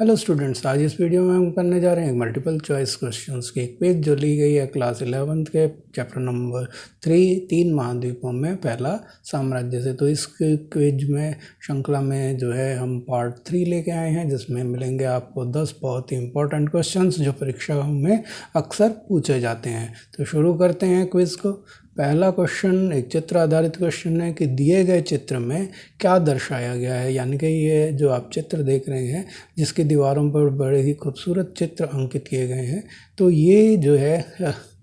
Hello students, आज इस video में हम करने जा रहे हैं मल्टीपल चॉइस क्वेश्चंस की एक पेज जो ली गई है क्लास 11th के चैप्टर नंबर 3 महाद्वीपों में पहला साम्राज्य से। तो इस क्विज में श्रृंखला में जो है हम पार्ट 3 लेके आए हैं, जिसमें मिलेंगे आपको 10 बहुत ही इंपॉर्टेंट क्वेश्चंस जो परीक्षा में अक्सर पूछे जाते हैं। तो शुरू करते हैं क्विज को। पहला क्वेश्चन एक चित्र आधारित क्वेश्चन है कि दिए गए चित्र में क्या दर्शाया गया है। यानी कि ये जो आप चित्र देख रहे हैं, जिसकी दीवारों पर बड़े ही खूबसूरत चित्र अंकित किए गए हैं, तो ये जो है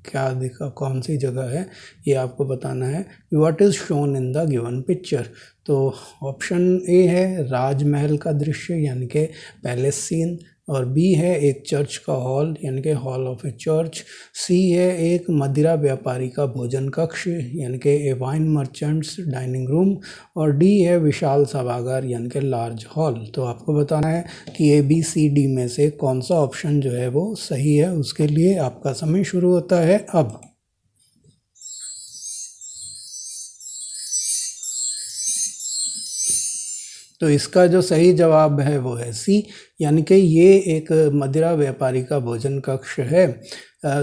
क्या दिखा, कौन सी जगह है, ये आपको बताना है। What is shown in the given picture. तो ऑप्शन ए है राजमहल का दृश्य यानी कि पैलेस सीन, और बी है एक चर्च का हॉल यानी कि हॉल ऑफ ए चर्च, सी है एक मदिरा व्यापारी का भोजन कक्ष यानी कि ए वाइन मर्चेंट्स डाइनिंग रूम, और डी है विशाल सभागार यानी कि लार्ज हॉल। तो आपको बताना है कि ए बी सी डी में से कौन सा ऑप्शन जो है वो सही है। उसके लिए आपका समय शुरू होता है अब। तो इसका जो सही जवाब है वो है सी, यानी कि ये एक मदिरा व्यापारी का भोजन कक्ष है।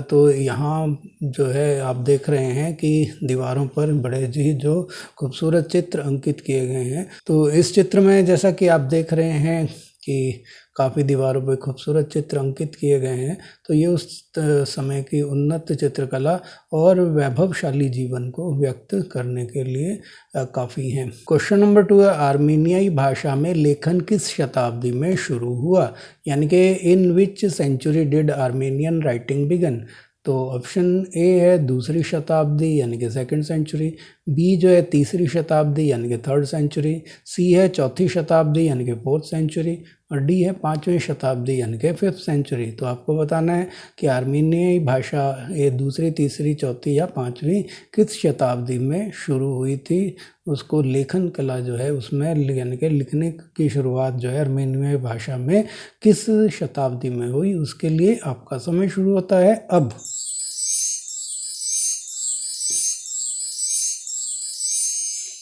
तो यहाँ जो है आप देख रहे हैं कि दीवारों पर बड़े ही जो खूबसूरत चित्र अंकित किए गए हैं। तो इस चित्र में जैसा कि आप देख रहे हैं कि काफ़ी दीवारों पर खूबसूरत चित्र अंकित किए गए हैं, तो ये उस समय की उन्नत चित्रकला और वैभवशाली जीवन को व्यक्त करने के लिए काफ़ी हैं। क्वेश्चन नंबर 2 है आर्मीनियाई भाषा में लेखन किस शताब्दी में शुरू हुआ, यानी कि in which century did Armenian writing began. तो ऑप्शन ए है दूसरी शताब्दी यानी कि सेकंड सेंचुरी, बी जो है तीसरी शताब्दी यानी कि थर्ड सेंचुरी, सी है चौथी शताब्दी यानी कि फोर्थ सेंचुरी, और डी है पाँचवीं शताब्दी यानी कि फिफ्थ सेंचुरी। तो आपको बताना है कि आर्मीनियाई भाषा ये दूसरी, तीसरी, चौथी या पाँचवीं किस शताब्दी में शुरू हुई थी। उसको लेखन कला जो है उसमें यानी कि लिखने की शुरुआत जो है आर्मेनियाई भाषा में किस शताब्दी में हुई, उसके लिए आपका समय शुरू होता है अब।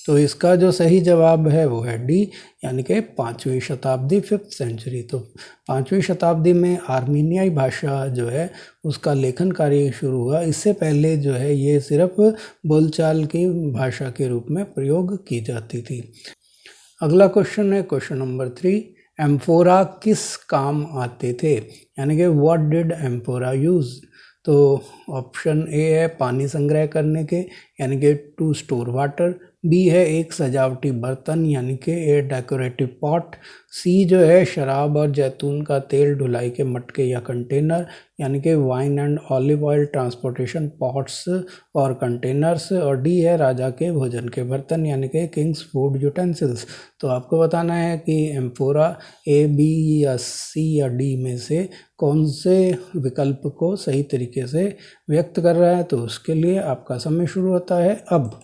तो इसका जो सही जवाब है वो है डी, यानी कि पाँचवीं शताब्दी, फिफ्थ सेंचुरी। तो पाँचवीं शताब्दी में आर्मीनियाई भाषा जो है उसका लेखन कार्य शुरू हुआ। इससे पहले जो है ये सिर्फ बोलचाल की भाषा के रूप में प्रयोग की जाती थी। अगला क्वेश्चन है क्वेश्चन नंबर 3, एम्फोरा किस काम आते थे, यानी कि व्हाट डिड एम्फोरा यूज। तो ऑप्शन ए है पानी संग्रह करने के यानी कि टू स्टोर वाटर, बी है एक सजावटी बर्तन यानी कि ए डेकोरेटिव पॉट, सी जो है शराब और जैतून का तेल ढुलाई के मटके या कंटेनर यानी कि wine and olive oil transportation pots और कंटेनर्स, और डी है राजा के भोजन के बर्तन यानी कि किंग्स फूड यूटेंसिल्स। तो आपको बताना है कि एम्फोरा ए, बी या सी या डी में से कौन से विकल्प को सही तरीके से व्यक्त कर रहा है। तो उसके लिए आपका समय शुरू होता है अब।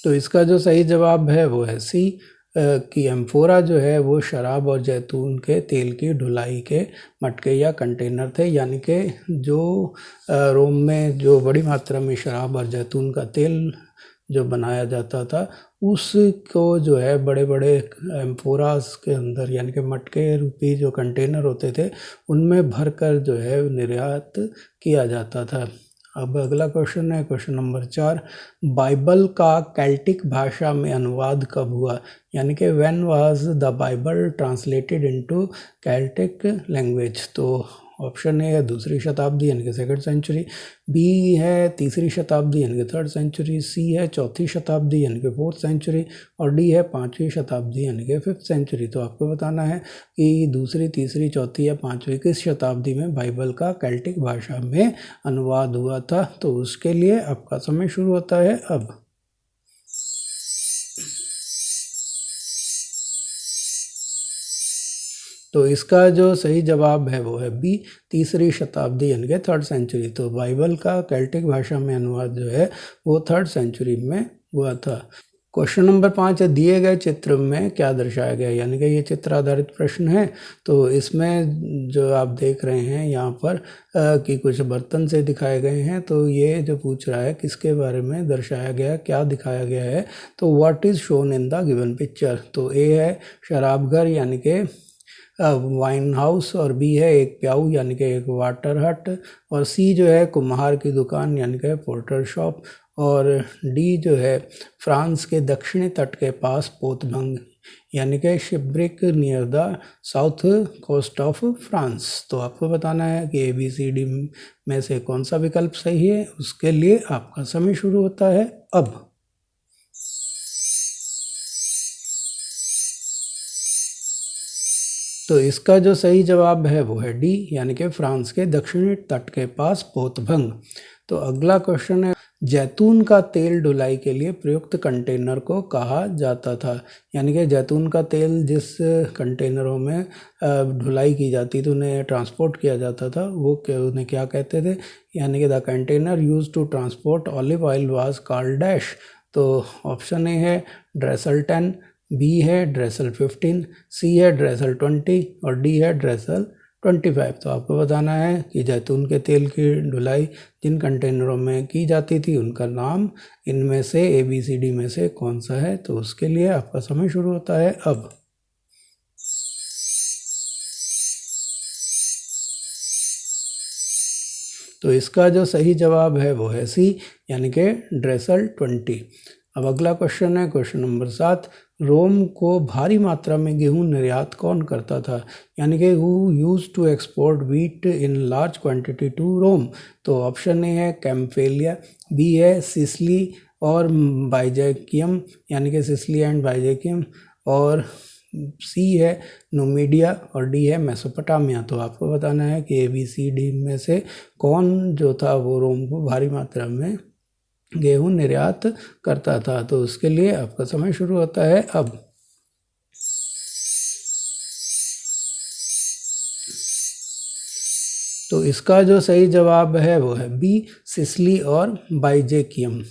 तो इसका जो सही जवाब है वो है सी, कि एम्फोरा जो है वो शराब और जैतून के तेल की ढुलाई के मटके या कंटेनर थे। यानी कि जो रोम में जो बड़ी मात्रा में शराब और जैतून का तेल जो बनाया जाता था, उसको जो है बड़े बड़े एम्फोरास के अंदर यानी कि मटके रूपी जो कंटेनर होते थे उनमें भरकर जो है निर्यात किया जाता था। अब अगला क्वेश्चन है क्वेश्चन नंबर 4, बाइबल का केल्टिक भाषा में अनुवाद कब हुआ, यानी कि when was the Bible translated into Celtic language. तो ऑप्शन ए है दूसरी शताब्दी यानी कि सेकंड सेंचुरी, बी है तीसरी शताब्दी यानी कि थर्ड सेंचुरी, सी है चौथी शताब्दी यानी कि फोर्थ सेंचुरी, और डी है पाँचवीं शताब्दी यानी कि फिफ्थ सेंचुरी। तो आपको बताना है कि दूसरी, तीसरी, चौथी या पाँचवीं किस शताब्दी में बाइबल का केल्टिक भाषा में अनुवाद हुआ था। तो उसके लिए आपका समय शुरू होता है अब। तो इसका जो सही जवाब है वो है बी, तीसरी शताब्दी यानी कि थर्ड सेंचुरी। तो बाइबल का केल्टिक भाषा में अनुवाद जो है वो थर्ड सेंचुरी में हुआ था। क्वेश्चन नंबर 5 है, दिए गए चित्र में क्या दर्शाया गया है, यानी कि ये चित्र आधारित प्रश्न है। तो इसमें जो आप देख रहे हैं यहाँ पर कि कुछ बर्तन से दिखाए गए हैं। तो ये जो पूछ रहा है किसके बारे में दर्शाया गया है, क्या दिखाया गया है। तो what is shown in the given picture. तो ए है शराब घर यानी कि वाइन हाउस, और बी है एक प्याऊ यानी कि एक वाटर हट, और सी जो है कुम्हार की दुकान यानी कि पोर्टर शॉप, और डी जो है फ्रांस के दक्षिणी तट के पास पोतभंग यानी कि shipwreck near the south coast of France. तो आपको बताना है कि ABCD में से कौन सा विकल्प सही है। उसके लिए आपका समय शुरू होता है अब। तो इसका जो सही जवाब है वो है डी, यानी कि फ्रांस के दक्षिणी तट के पास पोतभंग। तो अगला क्वेश्चन है, जैतून का तेल ढुलाई के लिए प्रयुक्त कंटेनर को कहा जाता था। यानी कि जैतून का तेल जिस कंटेनरों में ढुलाई की जाती थी, उन्हें ट्रांसपोर्ट किया जाता था, वो उन्हें क्या कहते थे। यानी कि the container used to transport olive oil was called dash. तो ऑप्शन ए है ड्रेसल 10, बी है ड्रेसल 15, सी है ड्रेसल 20 और डी है ड्रेसल 25। तो आपको बताना है कि जैतून के तेल की ढुलाई जिन कंटेनरों में की जाती थी उनका नाम इनमें से ABCD में से कौन सा है। तो उसके लिए आपका समय शुरू होता है अब। तो इसका जो सही जवाब है वो है सी, यानी कि ड्रेसल 20। अब अगला क्वेश्चन है क्वेश्चन नंबर 7, रोम को भारी मात्रा में गेहूं निर्यात कौन करता था। यानी कि who use to export wheat in large quantity to Rome. तो ऑप्शन ए है कैम्पेलिया, बी है सिसली और बाइजेकियम यानी कि सिसली एंड बाइजेकियम, और सी है नुमीडिया और डी है मेसोपोटामिया। तो आपको बताना है कि ABCD में से कौन जो था वो रोम को भारी मात्रा में गेहूं निर्यात करता था। तो उसके लिए आपका समय शुरू होता है अब। तो इसका जो सही जवाब है वो है बी, सिसली और बाइजेकियम।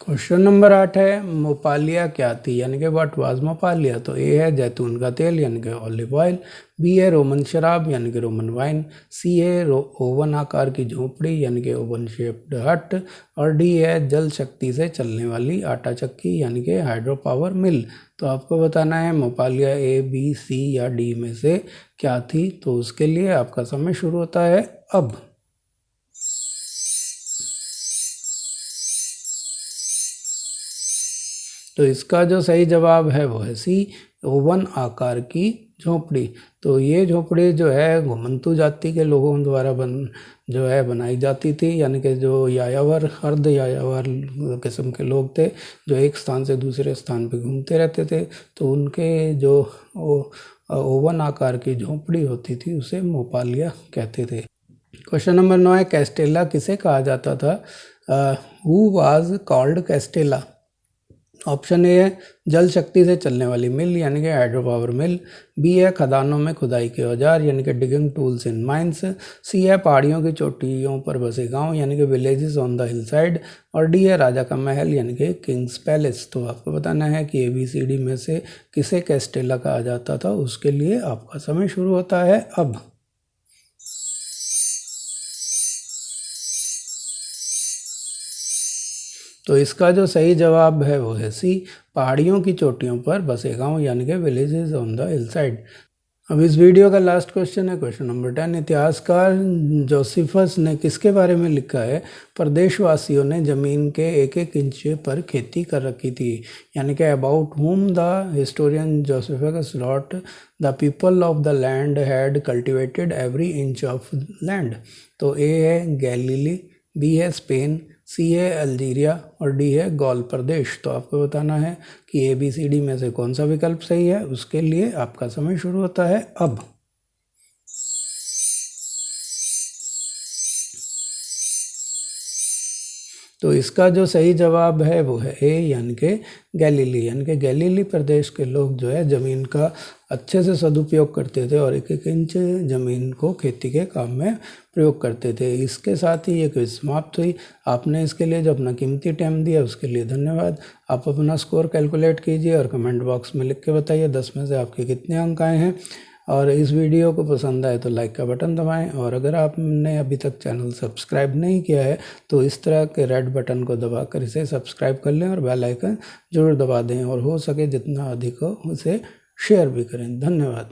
क्वेश्चन नंबर 8 है, मोपालिया क्या थी। यानी कि व्हाट वाज मोपालिया। तो ए है जैतून का तेल यानी कि ऑलिव ऑयल, बी है रोमन शराब यानी कि रोमन वाइन, सी है ओवन आकार की झोपड़ी यानी कि ओवन शेप्ड हट, और डी है जल शक्ति से चलने वाली आटा चक्की यानी कि हाइड्रो पावर मिल। तो आपको बताना है मोपालिया ABC या डी में से क्या थी। तो उसके लिए आपका समय शुरू होता है अब। तो इसका जो सही जवाब है वो है सी, ओवन आकार की झोपड़ी। तो ये झोपड़ी जो है घुमंतु जाति के लोगों द्वारा बनाई जाती थी। यानी कि जो यायावर, अर्ध यायावर किस्म के लोग थे जो एक स्थान से दूसरे स्थान पे घूमते रहते थे। तो उनके जो ओवन आकार की झोपड़ी होती थी उसे मोपालिया कहते थे। क्वेश्चन नंबर 9 है, कैस्टेला किसे कहा जाता था। Who was called Castella. Option A है जल शक्ति से चलने वाली मिल यानी कि हाइड्रो पावर मिल, बी है खदानों में खुदाई के औजार यानी कि डिगिंग टूल्स इन माइंस, सी है पहाड़ियों की चोटियों पर बसे गांव यानी कि villages on the hill side, और डी है राजा का महल यानी कि किंग्स पैलेस। तो आपको बताना है कि ABCD में से किसे कैस्टेला कहा जाता था। उसके लिए आपका समय शुरू होता है अब। तो इसका जो सही जवाब है वो है सी, पहाड़ियों की चोटियों पर बसे गांव यानी कि villages on the hill side. अब इस वीडियो का लास्ट क्वेश्चन है क्वेश्चन नंबर 10, इतिहासकार जोसेफस ने किसके बारे में लिखा है। प्रदेशवासियों ने जमीन के एक एक इंच पर खेती कर रखी थी। यानी कि about whom the historian Josephus wrote the people of the land had cultivated every inch of land. तो ए है गैलीली, बी है स्पेन, सी है अल्जीरिया और डी है गौल प्रदेश। तो आपको बताना है कि ABCD में से कौन सा विकल्प सही है। उसके लिए आपका समय शुरू होता है अब। तो इसका जो सही जवाब है वो है ए, यानी कि गैलीली। यानी कि गैलीली प्रदेश के लोग जो है ज़मीन का अच्छे से सदुपयोग करते थे और 1-1 इंच ज़मीन को खेती के काम में प्रयोग करते थे। इसके साथ ही ये क्विज समाप्त हुई। आपने इसके लिए जो अपना कीमती टाइम दिया उसके लिए धन्यवाद। आप अपना स्कोर कैलकुलेट कीजिए और कमेंट बॉक्स में लिख के बताइए 10 में से आपके कितने अंक आए हैं। और इस वीडियो को पसंद आए तो लाइक का बटन दबाएं, और अगर आपने अभी तक चैनल सब्सक्राइब नहीं किया है तो इस तरह के रेड बटन को दबाकर इसे सब्सक्राइब कर लें और बेल आइकन जरूर दबा दें, और हो सके जितना अधिक हो उसे शेयर भी करें। धन्यवाद।